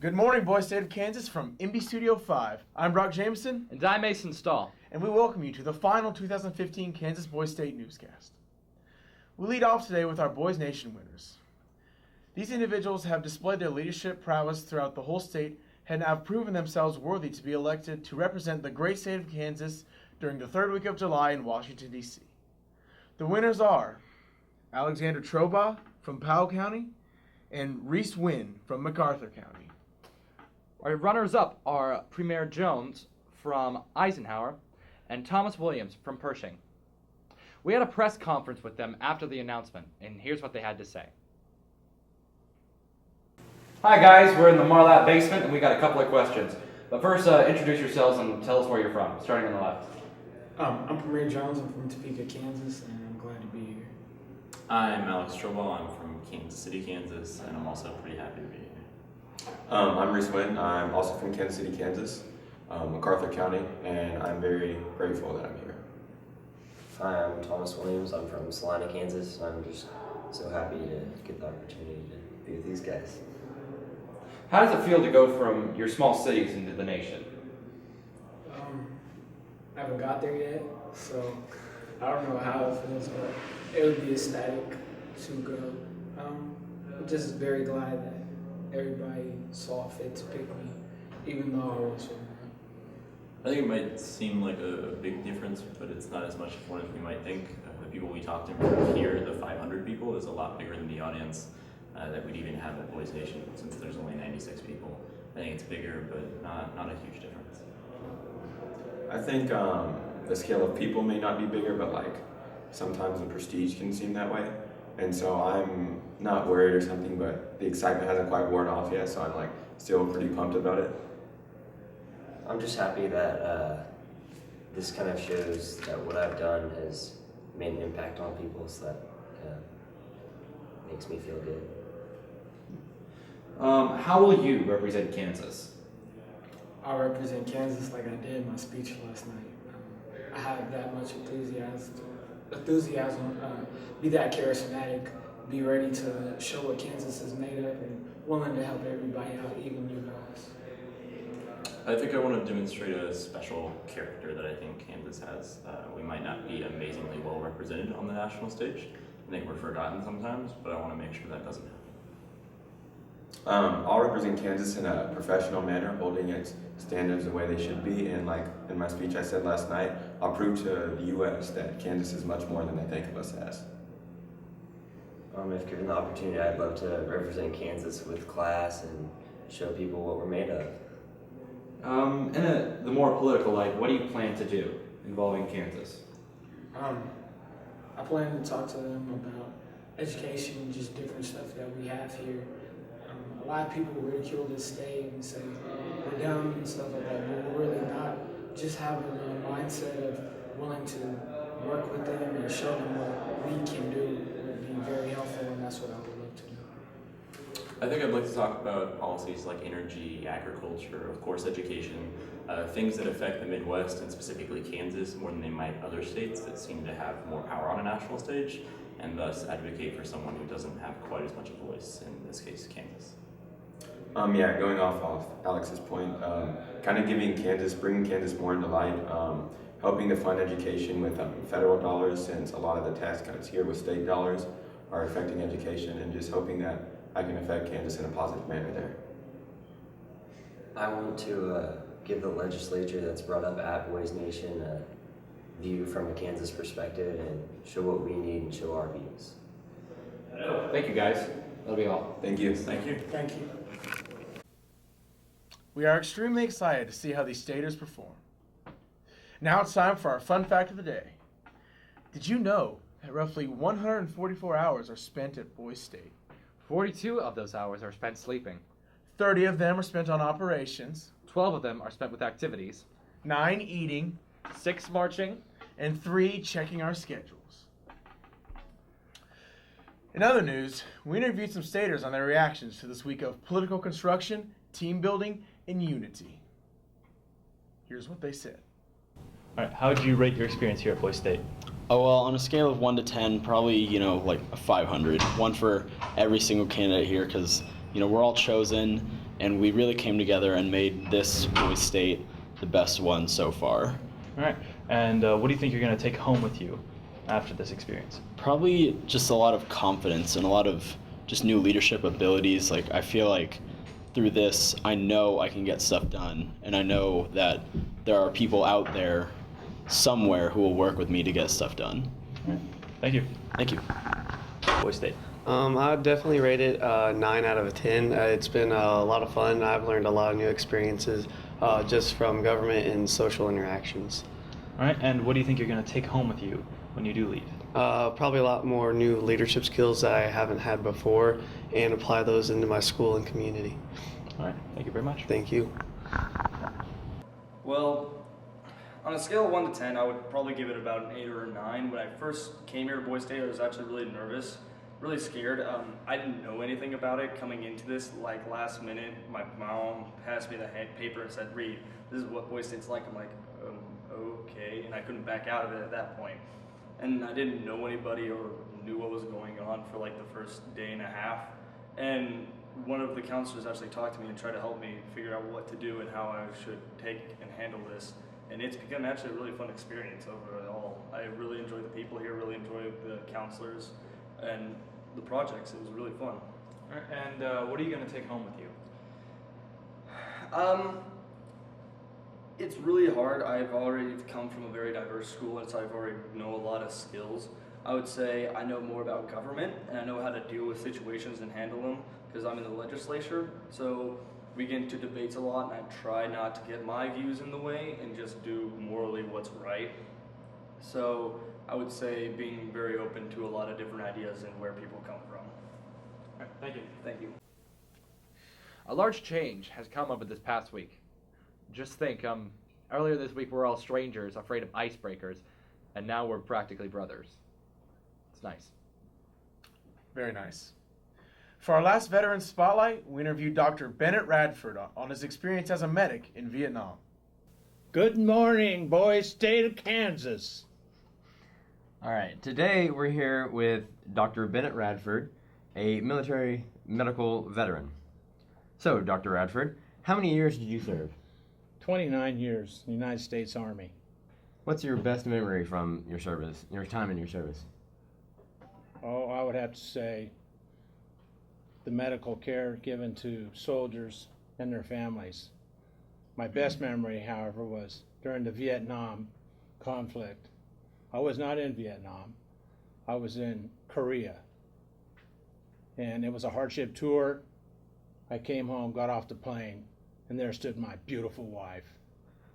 Good morning, boys, state of Kansas, from MB Studio 5. I'm Brock Jameson. And I'm Mason Stahl. And we welcome you to the final 2015 Kansas Boys State newscast. We lead off today with our Boys Nation winners. These individuals have displayed their leadership prowess throughout the whole state and have proven themselves worthy to be elected to represent the great state of Kansas during the third week of July in Washington, D.C. The winners are Alexander Troba from Powell County and Reese Wynn from MacArthur County. Our runners-up are Premier Jones from Eisenhower and Thomas Williams from Pershing. We had a press conference with them after the announcement, and here's what they had to say. Hi guys, we're in the Marlatt basement and we got a couple of questions. But first, introduce yourselves and tell us where you're from, starting on the left. I'm Premier Jones. I'm from Topeka, Kansas, and I'm glad to be here. I'm Alex Strobel. I'm from Kansas City, Kansas, and I'm also pretty happy to be here. I'm Reese Wynn. I'm also from Kansas City, Kansas, MacArthur County, and I'm very grateful that I'm here. Hi, I'm Thomas Williams. I'm from Salina, Kansas. I'm just so happy to get the opportunity to be with these guys. How does it feel to go from your small cities into the nation? I haven't got there yet, so I don't know how it feels, but it would be ecstatic to go. I'm just very glad that everybody saw fit to pick me, even though I was from there. I think it might seem like a big difference, but it's not as much of one as we might think. The people we talked to here, the 500 people, is a lot bigger than the audience that we'd even have at Boys Nation, since there's only 96 people. I think it's bigger, but not a huge difference. I think the scale of people may not be bigger, but like sometimes the prestige can seem that way. And so I'm not worried or something, but the excitement hasn't quite worn off yet, so I'm like still pretty pumped about it. I'm just happy that this kind of shows that what I've done has made an impact on people, so that makes me feel good. How will you represent Kansas? I'll represent Kansas like I did in my speech last night. I have that much enthusiasm, be that charismatic, be ready to show what Kansas is made of, and willing to help everybody out, even you guys. I think I want to demonstrate a special character that I think Kansas has. We might not be amazingly well represented on the national stage. I think we're forgotten sometimes, but I want to make sure that doesn't happen. I'll represent Kansas in a professional manner, holding its standards the way they should be, and like in my speech I said last night, I'll prove to the U.S. that Kansas is much more than they think of us as. If given the opportunity, I'd love to represent Kansas with class and show people what we're made of. In the more political light, what do you plan to do involving Kansas? I plan to talk to them about education and just different stuff that we have here. A lot of people ridicule this state and say we're dumb and stuff like that, but we're really not. Just having a mindset of willing to work with them and show them what we can do would be very helpful, and that's what I would love to do. I think I'd like to talk about policies like energy, agriculture, of course education, things that affect the Midwest and specifically Kansas more than they might other states that seem to have more power on a national stage, and thus advocate for someone who doesn't have quite as much of a voice, in this case Kansas. Going off Alex's point, kind of bringing Kansas more into light, helping to fund education with federal dollars, since a lot of the tax cuts here with state dollars are affecting education, and just hoping that I can affect Kansas in a positive manner there. I want to give the legislature that's brought up at Boys Nation a view from a Kansas perspective and show what we need and show our views. Thank you, guys. That'll be all. Thank you. Thank you. Thank you. We are extremely excited to see how these staters perform. Now it's time for our fun fact of the day. Did you know that roughly 144 hours are spent at Boys State? 42 of those hours are spent sleeping. 30 of them are spent on operations, 12 of them are spent with activities, 9 eating, 6 marching, and 3 checking our schedules. In other news, we interviewed some staters on their reactions to this week of political construction, team building, and unity. Here's what they said. All right, how would you rate your experience here at Boys State? Oh, well, on a scale of 1 to 10, probably, like a 500. One for every single candidate here, because, we're all chosen, and we really came together and made this Boise State the best one so far. All right. And what do you think you're going to take home with you after this experience? Probably just a lot of confidence and a lot of just new leadership abilities. Like, I feel like through this, I know I can get stuff done, and I know that there are people out there somewhere who will work with me to get stuff done. All right. Thank you. Thank you. Boise State. I'd definitely rate it 9 out of 10. It's been a lot of fun. I've learned a lot of new experiences just from government and social interactions. All right. And what do you think you're going to take home with you when you do leave? Probably a lot more new leadership skills that I haven't had before, and apply those into my school and community. All right. Thank you very much. Thank you. Well, on a scale of 1 to 10, I would probably give it about an 8 or a 9. When I first came here to Boise State, I was actually really nervous, really scared. I didn't know anything about it coming into this. Like last minute, my mom passed me the paper and said, "Read, this is what Boise State's like." I'm like, okay, and I couldn't back out of it at that point. And I didn't know anybody or knew what was going on for like the first day and a half. And one of the counselors actually talked to me and tried to help me figure out what to do and how I should take and handle this. And it's become actually a really fun experience overall. I really enjoy the people here, really enjoy the counselors and the projects. It was really fun. All right. And what are you going to take home with you? It's really hard. I've already come from a very diverse school, and so I've already know a lot of skills. I would say I know more about government, and I know how to deal with situations and handle them because I'm in the legislature. So we get into debates a lot, and I try not to get my views in the way and just do morally what's right. So I would say being very open to a lot of different ideas and where people come from. All right. Thank you. Thank you. A large change has come over this past week. Just think, earlier this week we were all strangers, afraid of icebreakers, and now we're practically brothers. It's nice. Very nice. For our last Veteran Spotlight, we interviewed Dr. Bennett Radford on his experience as a medic in Vietnam. Good morning, Boise State of Kansas. All right, today we're here with Dr. Bennett Radford, a military medical veteran. So, Dr. Radford, how many years did you serve? 29 years, United States Army. What's your best memory from your service, your time in your service? Oh, I would have to say the medical care given to soldiers and their families. My best memory, however, was during the Vietnam conflict. I was not in Vietnam. I was in Korea. And it was a hardship tour. I came home, got off the plane, and there stood my beautiful wife.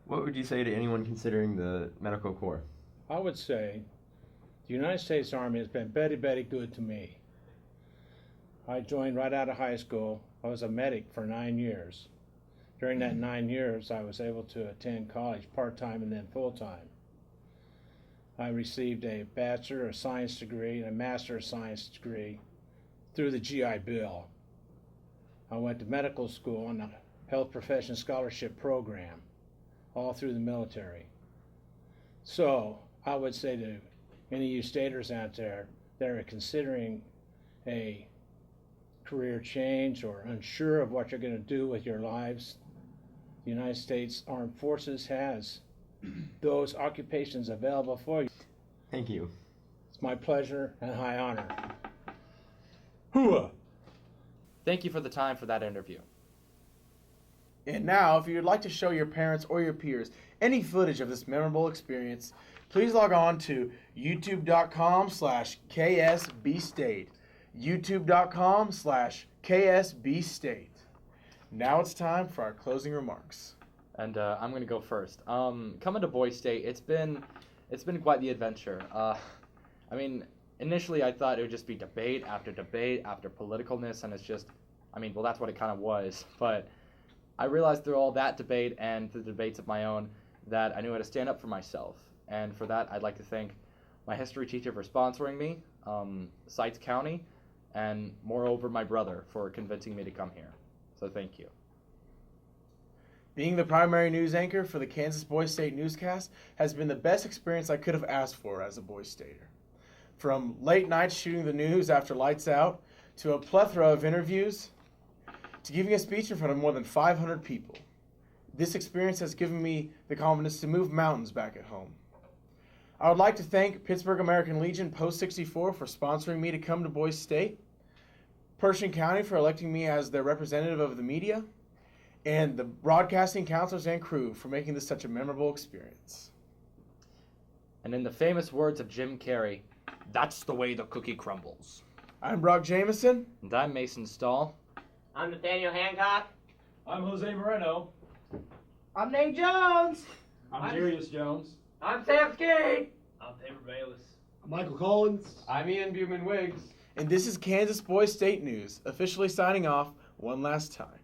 What would you say to anyone considering the medical corps? I would say the United States Army has been very, very good to me. I joined right out of high school. I was a medic for 9 years. During that 9 years, I was able to attend college part-time and then full-time. I received a Bachelor of Science degree and a Master of Science degree through the GI Bill. I went to medical school on the Health Profession Scholarship Program, all through the military. So I would say to any of you staters out there that are considering a career change or unsure of what you're going to do with your lives, the United States Armed Forces has those occupations available for you. Thank you. It's my pleasure and high honor. Hooah! Thank you for the time for that interview. And now, if you'd like to show your parents or your peers any footage of this memorable experience, please log on to youtube.com/KSBState. youtube.com/KSBState. Now it's time for our closing remarks. And I'm going to go first. Coming to Boise State, it's been quite the adventure. I mean, initially I thought it would just be debate after politicalness, and it's just, well, that's what it kind of was. But I realized through all that debate and the debates of my own that I knew how to stand up for myself. And for that, I'd like to thank my history teacher for sponsoring me, Sites County, and moreover my brother for convincing me to come here. So thank you. Being the primary news anchor for the Kansas Boise State newscast has been the best experience I could have asked for as a Boise Stater. From late nights shooting the news after lights out to a plethora of interviews, to giving a speech in front of more than 500 people. This experience has given me the confidence to move mountains back at home. I would like to thank Pittsburgh American Legion Post 64 for sponsoring me to come to Boise State, Pershing County for electing me as their representative of the media, and the broadcasting counselors and crew for making this such a memorable experience. And in the famous words of Jim Carrey, that's the way the cookie crumbles. I'm Brock Jameson. And I'm Mason Stahl. I'm Nathaniel Hancock. I'm Jose Moreno. I'm Nate Jones. I'm Darius Jones. I'm Sam Skate. I'm Tabor Bayless. I'm Michael Collins. I'm Ian Buman Wiggs. And this is Kansas Boys State News, officially signing off one last time.